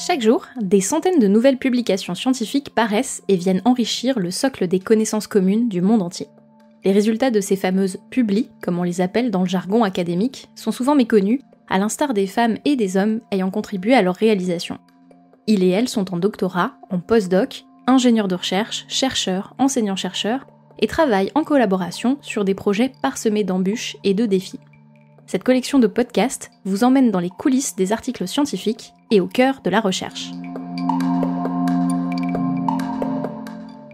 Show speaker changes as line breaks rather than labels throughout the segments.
Chaque jour, des centaines de nouvelles publications scientifiques paraissent et viennent enrichir le socle des connaissances communes du monde entier. Les résultats de ces fameuses publis, comme on les appelle dans le jargon académique, sont souvent méconnus, à l'instar des femmes et des hommes ayant contribué à leur réalisation. Ils et elles sont en doctorat, en postdoc, ingénieurs de recherche, chercheurs, enseignants-chercheurs, et travaillent en collaboration sur des projets parsemés d'embûches et de défis. Cette collection de podcasts vous emmène dans les coulisses des articles scientifiques et au cœur de la recherche.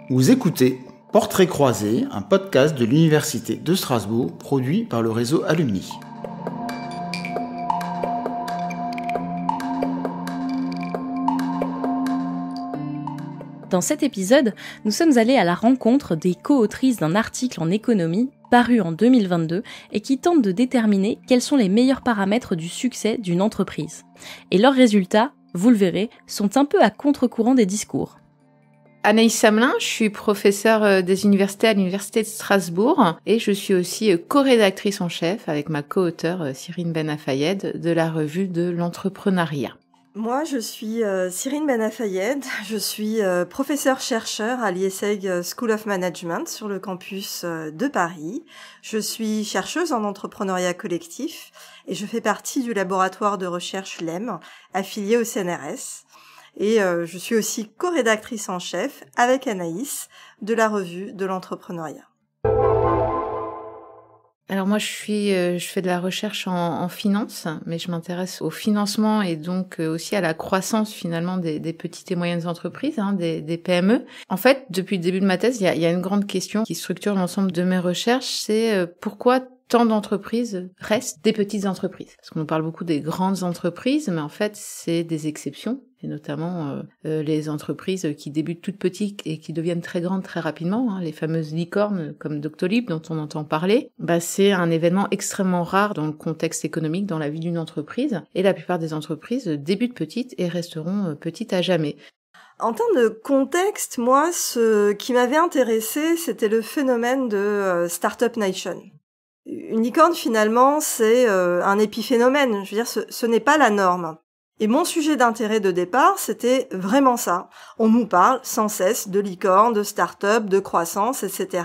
Vous écoutez Portrait croisé, un podcast de l'Université de Strasbourg produit par le réseau Alumni.
Dans cet épisode, nous sommes allés à la rencontre des co-autrices d'un article en économie paru en 2022 et qui tente de déterminer quels sont les meilleurs paramètres du succès d'une entreprise. Et leurs résultats, vous le verrez, sont un peu à contre-courant des discours.
Anaïs Samelin, je suis professeure des universités à l'Université de Strasbourg et je suis aussi co-rédactrice en chef avec ma co-auteure Cyrine Benafayed de la revue de l'entrepreneuriat.
Moi, je suis Cyrine Benafayed, je suis professeure-chercheur à l'IESEG School of Management sur le campus de Paris. Je suis chercheuse en entrepreneuriat collectif et je fais partie du laboratoire de recherche LEM, affilié au CNRS. Et je suis aussi co-rédactrice en chef avec Anaïs de la revue de l'entrepreneuriat.
Alors moi, je fais de la recherche en finance, mais je m'intéresse au financement et donc aussi à la croissance finalement des petites et moyennes entreprises, des PME. En fait, depuis le début de ma thèse, il y a une grande question qui structure l'ensemble de mes recherches, c'est pourquoi tant d'entreprises restent des petites entreprises. Parce qu'on parle beaucoup des grandes entreprises, mais en fait, c'est des exceptions, et notamment les entreprises qui débutent toutes petites et qui deviennent très grandes très rapidement, les fameuses licornes comme Doctolib dont on entend parler. C'est un événement extrêmement rare dans le contexte économique, dans la vie d'une entreprise, et la plupart des entreprises débutent petites et resteront petites à jamais.
En termes de contexte, moi, ce qui m'avait intéressé, c'était le phénomène de Startup Nation. Une licorne, finalement, c'est un épiphénomène. Je veux dire, ce n'est pas la norme. Et mon sujet d'intérêt de départ, c'était vraiment ça. On nous parle sans cesse de licorne, de start-up, de croissance, etc.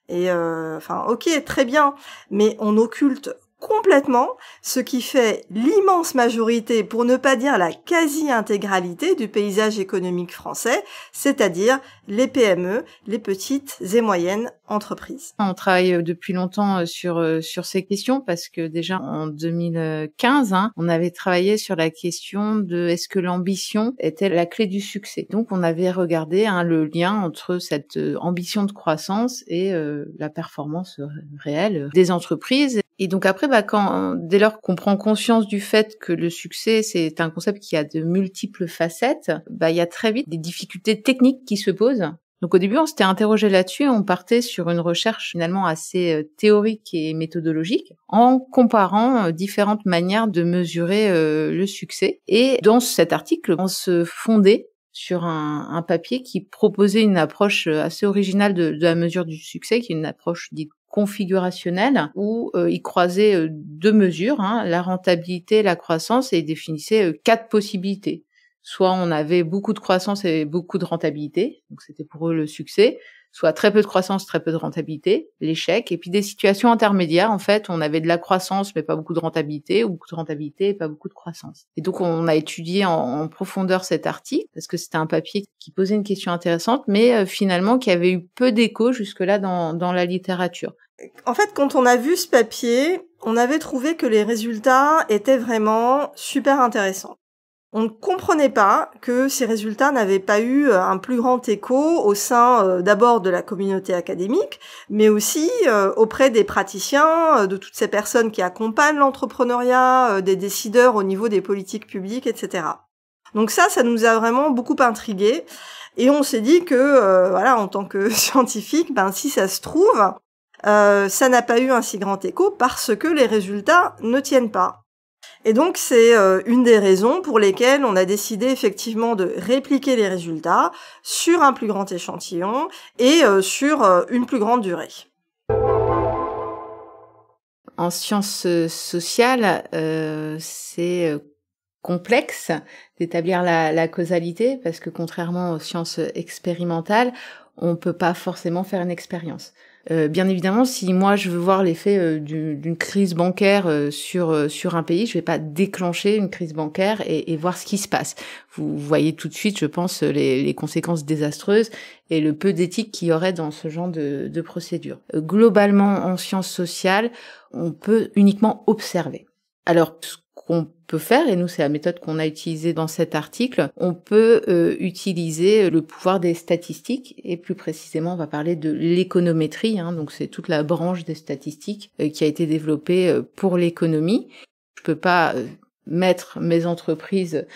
Et ok, très bien. Mais on occulte complètement ce qui fait l'immense majorité, pour ne pas dire la quasi-intégralité du paysage économique français, c'est-à-dire les PME, les petites et moyennes entreprises.
On travaille depuis longtemps sur ces questions parce que déjà en 2015, on avait travaillé sur la question de est-ce que l'ambition était la clé du succès. Donc on avait regardé le lien entre cette ambition de croissance et la performance réelle des entreprises. Et donc après, dès lors qu'on prend conscience du fait que le succès, c'est un concept qui a de multiples facettes, il y a très vite des difficultés techniques qui se posent. Donc au début, on s'était interrogé là-dessus, on partait sur une recherche finalement assez théorique et méthodologique, en comparant différentes manières de mesurer le succès. Et dans cet article, on se fondait sur un papier qui proposait une approche assez originale de la mesure du succès, qui est une approche dite configurationnelle, où il croisait deux mesures, la rentabilité et la croissance, et il définissait 4 possibilités. Soit on avait beaucoup de croissance et beaucoup de rentabilité, donc c'était pour eux le succès, soit très peu de croissance, très peu de rentabilité, l'échec, et puis des situations intermédiaires, en fait, on avait de la croissance mais pas beaucoup de rentabilité, ou beaucoup de rentabilité et pas beaucoup de croissance. Et donc on a étudié en profondeur cet article, parce que c'était un papier qui posait une question intéressante, mais finalement qui avait eu peu d'écho jusque-là dans la littérature.
En fait, quand on a vu ce papier, on avait trouvé que les résultats étaient vraiment super intéressants. On ne comprenait pas que ces résultats n'avaient pas eu un plus grand écho au sein d'abord de la communauté académique, mais aussi auprès des praticiens, de toutes ces personnes qui accompagnent l'entrepreneuriat, des décideurs au niveau des politiques publiques, etc. Donc ça nous a vraiment beaucoup intrigués. Et on s'est dit que, en tant que scientifique, si ça se trouve, ça n'a pas eu un si grand écho parce que les résultats ne tiennent pas. Et donc, c'est une des raisons pour lesquelles on a décidé effectivement de répliquer les résultats sur un plus grand échantillon et sur une plus grande durée.
En sciences sociales, c'est complexe d'établir la causalité, parce que contrairement aux sciences expérimentales, on peut pas forcément faire une expérience. Bien évidemment, si moi je veux voir l'effet d'une crise bancaire sur un pays, je vais pas déclencher une crise bancaire et voir ce qui se passe. Vous voyez tout de suite, je pense, les conséquences désastreuses et le peu d'éthique qu'il y aurait dans ce genre de procédure. Globalement, en sciences sociales, on peut uniquement observer. Alors, ce qu'on peut faire, et nous c'est la méthode qu'on a utilisée dans cet article, on peut utiliser le pouvoir des statistiques, et plus précisément on va parler de l'économétrie, donc c'est toute la branche des statistiques qui a été développée pour l'économie. Je peux pas mettre mes entreprises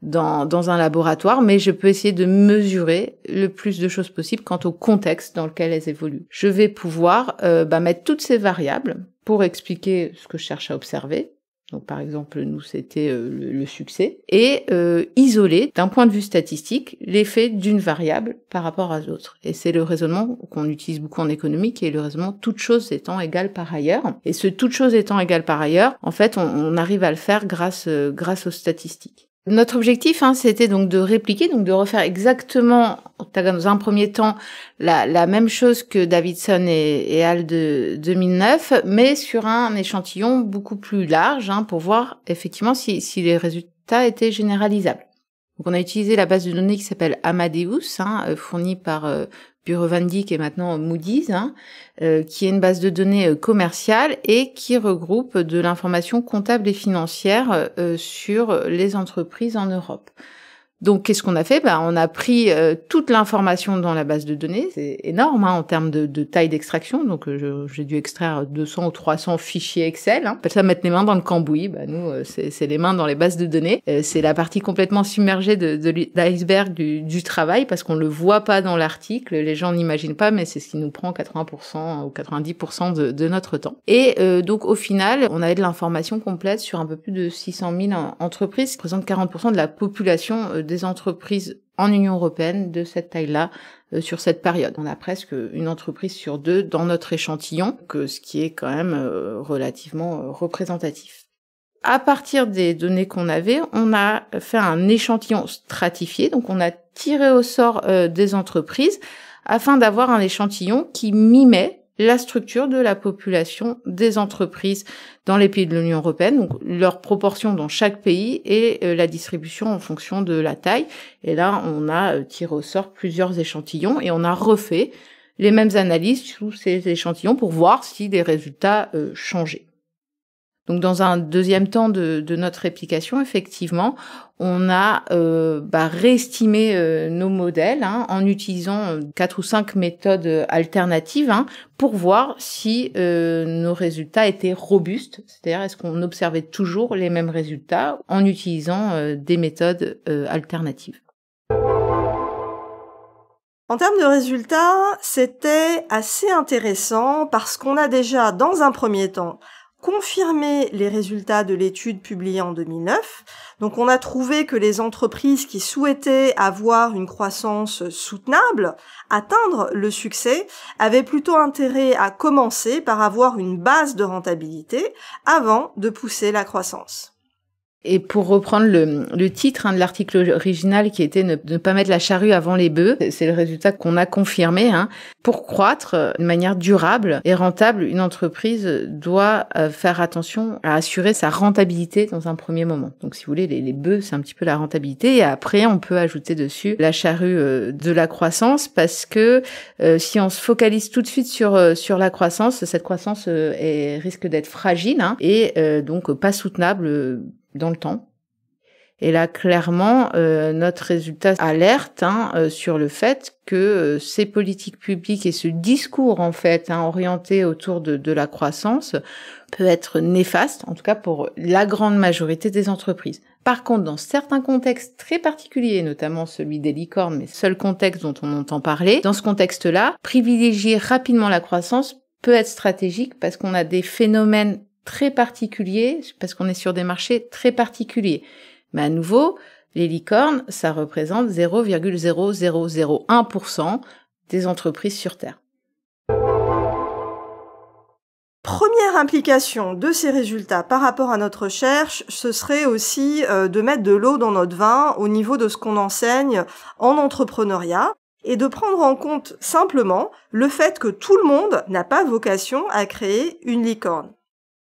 dans un laboratoire, mais je peux essayer de mesurer le plus de choses possible quant au contexte dans lequel elles évoluent. Je vais pouvoir mettre toutes ces variables pour expliquer ce que je cherche à observer. Donc par exemple, nous c'était le succès, et isoler d'un point de vue statistique l'effet d'une variable par rapport à d'autres. Et c'est le raisonnement qu'on utilise beaucoup en économie, qui est le raisonnement toutes choses étant égales par ailleurs. Et ce toutes choses étant égales par ailleurs, en fait, on arrive à le faire grâce aux statistiques. Notre objectif, c'était donc de répliquer, donc de refaire exactement, dans un premier temps, la même chose que Davidson et al. De 2009, mais sur un échantillon beaucoup plus large, pour voir effectivement si les résultats étaient généralisables. Donc on a utilisé la base de données qui s'appelle Amadeus, fournie par Bureau van Dijk et maintenant Moody's, qui est une base de données commerciale et qui regroupe de l'information comptable et financière sur les entreprises en Europe. Donc, qu'est-ce qu'on a fait ? On a pris toute l'information dans la base de données. C'est énorme en termes de taille d'extraction. Donc, j'ai dûu extraire 200 ou 300 fichiers Excel. On appelle ça mettre les mains dans le cambouis. Nous, c'est les mains dans les bases de données. C'est la partie complètement submergée de l'iceberg du travail, parce qu'on le voit pas dans l'article. Les gens n'imaginent pas, mais c'est ce qui nous prend 80% ou 90% de notre temps. Et donc, au final, on avait de l'information complète sur un peu plus de 600 000 entreprises, qui représentent 40% de la population des entreprises en Union européenne de cette taille-là sur cette période. On a presque une entreprise sur deux dans notre échantillon, ce qui est quand même relativement représentatif. À partir des données qu'on avait, on a fait un échantillon stratifié, donc on a tiré au sort des entreprises afin d'avoir un échantillon qui mimait la structure de la population des entreprises dans les pays de l'Union européenne, donc leur proportion dans chaque pays et la distribution en fonction de la taille. Et là, on a tiré au sort plusieurs échantillons et on a refait les mêmes analyses sous ces échantillons pour voir si les résultats changeaient. Donc, dans un deuxième temps de notre réplication, effectivement, on a réestimé nos modèles en utilisant 4 ou 5 méthodes alternatives pour voir si nos résultats étaient robustes, c'est-à-dire est-ce qu'on observait toujours les mêmes résultats en utilisant des méthodes alternatives.
En termes de résultats, c'était assez intéressant parce qu'on a déjà, dans un premier temps, confirmer les résultats de l'étude publiée en 2009. Donc on a trouvé que les entreprises qui souhaitaient avoir une croissance soutenable, atteindre le succès, avaient plutôt intérêt à commencer par avoir une base de rentabilité avant de pousser la croissance.
Et pour reprendre le titre de l'article original qui était ne pas mettre la charrue avant les bœufs, c'est le résultat qu'on a confirmé. Pour croître de manière durable et rentable, une entreprise doit faire attention à assurer sa rentabilité dans un premier moment. Donc si vous voulez, les bœufs, c'est un petit peu la rentabilité. Et après, on peut ajouter dessus la charrue de la croissance, parce que si on se focalise tout de suite sur la croissance, cette croissance risque d'être fragile et donc pas soutenable dans le temps. Et là, clairement, notre résultat alerte sur le fait que ces politiques publiques et ce discours, en fait, orienté autour de la croissance, peut être néfaste, en tout cas pour la grande majorité des entreprises. Par contre, dans certains contextes très particuliers, notamment celui des licornes, mais seul contexte dont on entend parler, dans ce contexte-là, privilégier rapidement la croissance peut être stratégique parce qu'on a des phénomènes très particulier, parce qu'on est sur des marchés très particuliers. Mais à nouveau, les licornes, ça représente 0,0001% des entreprises sur Terre.
Première implication de ces résultats par rapport à notre recherche, ce serait aussi de mettre de l'eau dans notre vin au niveau de ce qu'on enseigne en entrepreneuriat et de prendre en compte simplement le fait que tout le monde n'a pas vocation à créer une licorne.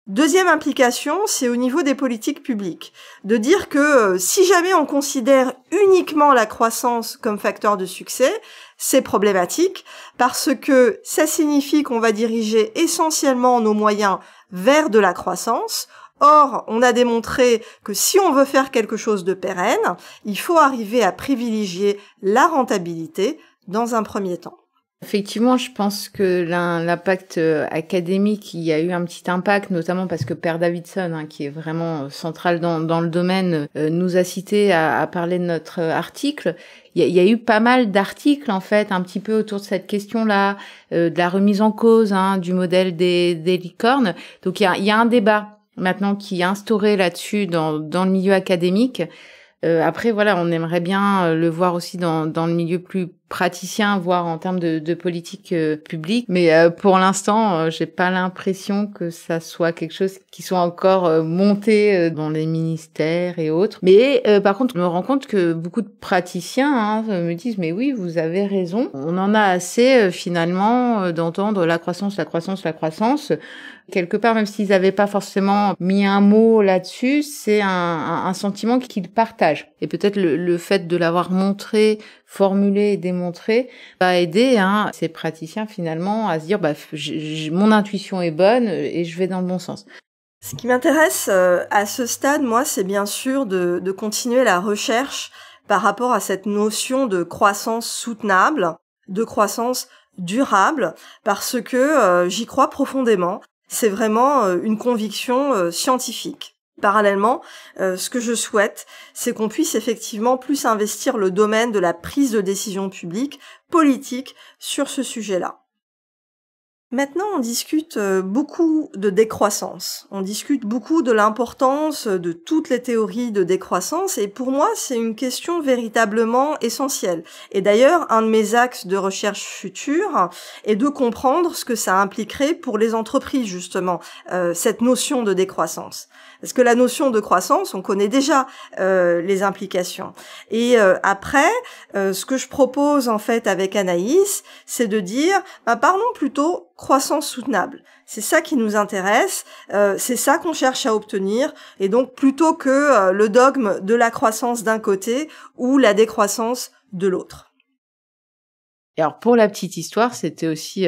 Deuxième implication, c'est au niveau des politiques publiques. De dire que si jamais on considère uniquement la croissance comme facteur de succès, c'est problématique parce que ça signifie qu'on va diriger essentiellement nos moyens vers de la croissance. Or, on a démontré que si on veut faire quelque chose de pérenne, il faut arriver à privilégier la rentabilité dans un premier temps.
Effectivement, je pense que l'impact académique, il y a eu un petit impact, notamment parce que Per Davidson, qui est vraiment central dans le domaine, nous a cité à parler de notre article. Il y a eu pas mal d'articles, en fait, un petit peu autour de cette question-là, de la remise en cause du modèle des licornes. Donc, il y a un débat maintenant qui est instauré là-dessus dans le milieu académique. Après, voilà, on aimerait bien le voir aussi dans le milieu plus praticien, voire en termes de politique publique. Mais pour l'instant, j'ai pas l'impression que ça soit quelque chose qui soit encore monté dans les ministères et autres. Mais par contre, je me rends compte que beaucoup de praticiens me disent « Mais oui, vous avez raison. On en a assez finalement d'entendre la croissance, la croissance, la croissance ». Quelque part, même s'ils n'avaient pas forcément mis un mot là-dessus, c'est un sentiment qu'ils partagent. Et peut-être le fait de l'avoir montré, formulé et démontré va aider ces praticiens finalement à se dire mon intuition est bonne et je vais dans le bon sens.
Ce qui m'intéresse à ce stade, moi, c'est bien sûr de continuer la recherche par rapport à cette notion de croissance soutenable, de croissance durable, parce que j'y crois profondément. C'est vraiment une conviction scientifique. Parallèlement, ce que je souhaite, c'est qu'on puisse effectivement plus investir le domaine de la prise de décision publique, politique, sur ce sujet-là. Maintenant, on discute beaucoup de décroissance. On discute beaucoup de l'importance de toutes les théories de décroissance et pour moi, c'est une question véritablement essentielle. Et d'ailleurs, un de mes axes de recherche future est de comprendre ce que ça impliquerait pour les entreprises, justement, cette notion de décroissance. Parce que la notion de croissance, on connaît déjà les implications. Et après, ce que je propose en fait avec Anaïs, c'est de dire, parlons plutôt croissance soutenable. C'est ça qui nous intéresse, c'est ça qu'on cherche à obtenir, et donc plutôt que le dogme de la croissance d'un côté ou la décroissance de l'autre.
Et alors pour la petite histoire, ça a été aussi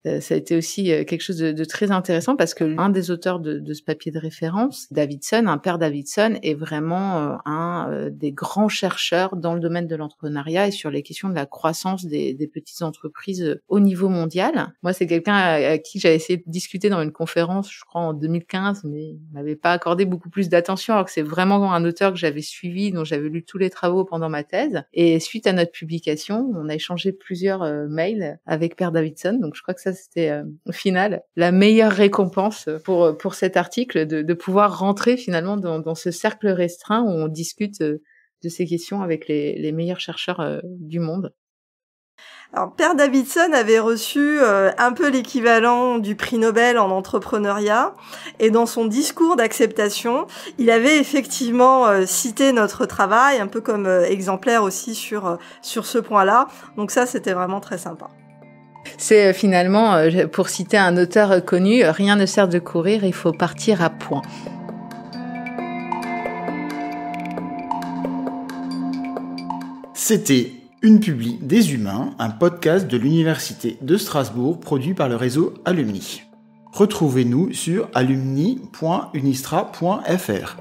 quelque chose de très intéressant parce que l'un des auteurs de ce papier de référence, Davidson, Per Davidson, est vraiment un des grands chercheurs dans le domaine de l'entrepreneuriat et sur les questions de la croissance des petites entreprises au niveau mondial. Moi, c'est quelqu'un à qui j'avais essayé de discuter dans une conférence, je crois en 2015, mais il m'avait pas accordé beaucoup plus d'attention alors que c'est vraiment un auteur que j'avais suivi, dont j'avais lu tous les travaux pendant ma thèse. Et suite à notre publication, on a échangé plusieurs mails avec Per Davidson. Donc, je crois que ça, c'était au final la meilleure récompense pour cet article, de pouvoir rentrer finalement dans ce cercle restreint où on discute de ces questions avec les meilleurs chercheurs du monde.
Alors, Per Davidson avait reçu un peu l'équivalent du prix Nobel en entrepreneuriat et dans son discours d'acceptation, il avait effectivement cité notre travail, un peu comme exemplaire aussi sur ce point-là. Donc ça, c'était vraiment très sympa.
C'est finalement, pour citer un auteur connu, rien ne sert de courir, il faut partir à point.
C'était Une Publi des Humains, un podcast de l'Université de Strasbourg produit par le réseau Alumni. Retrouvez-nous sur alumni.unistra.fr.